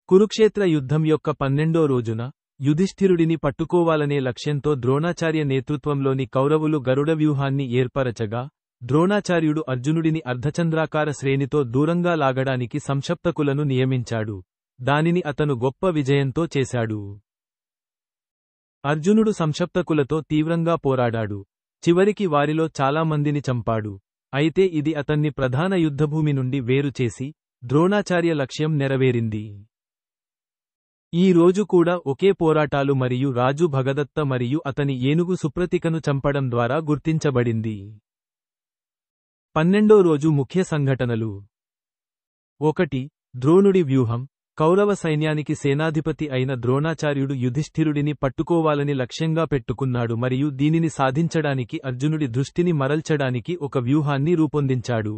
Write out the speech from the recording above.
కురుక్షేత్ర యుద్ధం యొక్క 12వ రోజున యుధిష్ఠిరుడిని పట్టుకోవాలనే లక్ష్యంతో ద్రోణాచార్య నేతృత్వంలోని కౌరవులు గరుడ వ్యూహాన్ని ఏర్పరచగా, ద్రోణాచార్యుడు అర్జునుడిని అర్ధచంద్రాకార శ్రేణితో దూరంగా లాగడానికి సంక్షప్తకులను నియమించాడు. దానిని అతను గొప్ప విజయంతో చేశాడు. అర్జునుడు సంక్షప్తకులతో తీవ్రంగా పోరాడాడు. చివరికి వారిలో చాలా మందిని చంపాడు. అయితే ఇది అతన్ని ప్రధాన యుద్ధభూమి నుండి వేరుచేసి, ద్రోణాచార్య లక్ష్యం నెరవేరింది. ఈ రోజు కూడా ఒకే పోరాటాలు మరియు రాజు భగదత్త మరియు అతని ఏనుగు సుప్రతికను చంపడం ద్వారా గుర్తించబడింది. 12వ రోజు ముఖ్య సంఘటనలు. 1. ద్రోణుడి వ్యూహం. కౌరవ సైన్యానికి సేనాధిపతి అయిన ద్రోణాచార్యుడు యుధిష్ఠిరుడిని పట్టుకోవాలని లక్ష్యంగా పెట్టుకున్నాడు మరియు దీనిని సాధించడానికి అర్జునుడి దృష్టిని మరల్చడానికి ఒక వ్యూహాన్ని రూపొందించాడు.